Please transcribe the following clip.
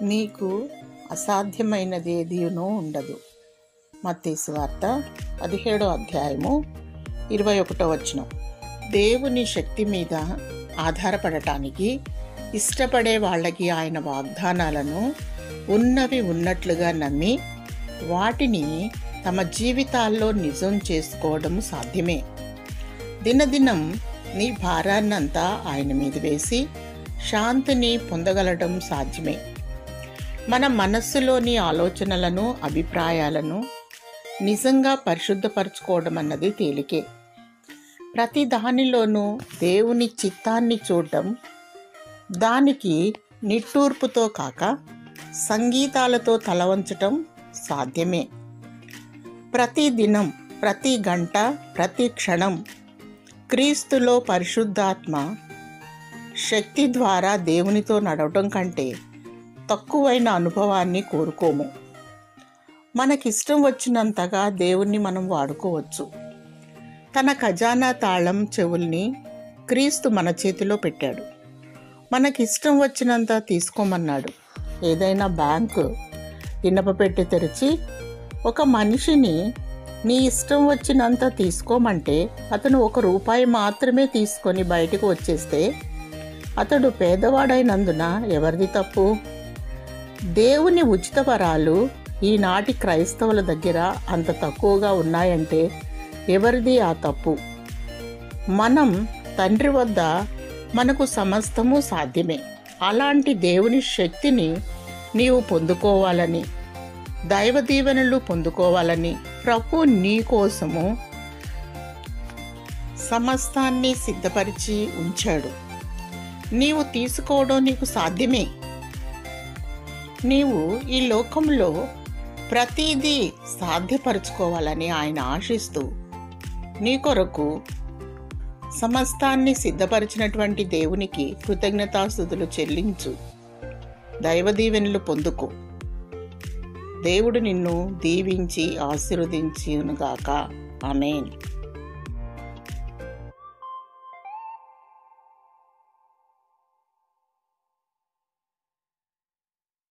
నీకు అసాధ్యమైనది ఏదీనూ ఉండదు. మత్తయి సువార్త 17వ అధ్యాయము 21వ వచనం. దేవుని శక్తి మీద ఆధారపడటానికి ఇష్టపడే వాళ్ళకి ఆయన వాగ్దానాలను ఉన్నవి ఉన్నట్లుగా నమ్మి వాటిని తమ జీవితాల్లో నిజం చేసుకోవడం సాధ్యమే. దినదినం నీ భారాన్నంతా ఆయన మీద వేసి శాంతిని పొందగలడం సాధ్యమే. మన మనస్సులోని ఆలోచనలను, అభిప్రాయాలను నిజంగా పరిశుద్ధపరచుకోవడం అన్నది తేలికే. ప్రతి దానిలోనూ దేవుని చిత్తాన్ని చూడడం, దానికి నిట్టూర్పుతో కాక సంగీతాలతో తలవంచటం సాధ్యమే. ప్రతి దినం, ప్రతి గంట, ప్రతి క్షణం క్రీస్తులో పరిశుద్ధాత్మ శక్తి ద్వారా దేవునితో నడవటం కంటే తక్కువైన అనుభవాన్ని కోరుకోము. మనకిష్టం వచ్చినంతగా దేవుణ్ణి మనం వాడుకోవచ్చు. తన ఖజానా తాళం చెవుల్ని క్రీస్తు మన చేతిలో పెట్టాడు. మనకిష్టం వచ్చినంత తీసుకోమన్నాడు. ఏదైనా బ్యాంకు ఇనప పెట్టి తెరిచి ఒక మనిషిని నీ ఇష్టం వచ్చినంత తీసుకోమంటే అతను ₹1 మాత్రమే తీసుకొని బయటకు వచ్చేస్తే అతడు పేదవాడైనందున ఎవరిది తప్పు? దేవుని ఉచిత వరాలు ఈనాటి క్రైస్తవుల దగ్గర అంత తక్కువగా ఉన్నాయంటే ఎవరిది ఆ తప్పు? మనం తండ్రి వద్ద మనకు సమస్తము సాధ్యమే. అలాంటి దేవుని శక్తిని నీవు పొందుకోవాలని, దైవ దీవెనలు పొందుకోవాలని ప్రభు నీ కోసము సమస్తాన్ని సిద్ధపరిచి ఉంచాడు. నీవు తీసుకోవడం నీకు సాధ్యమే. నీవు ఈ లోకంలో ప్రతిదీ సాధ్యపరచుకోవాలని ఆయన ఆశిస్తూ నీ కొరకు సమస్తాన్ని సిద్ధపరిచినటువంటి దేవునికి కృతజ్ఞతాస్తుతులు చెల్లించు. దైవ దీవెనలు పొందుకో. దేవుడు నిన్ను దీవించి ఆశీర్వదించునుగాక. ఆమేన్.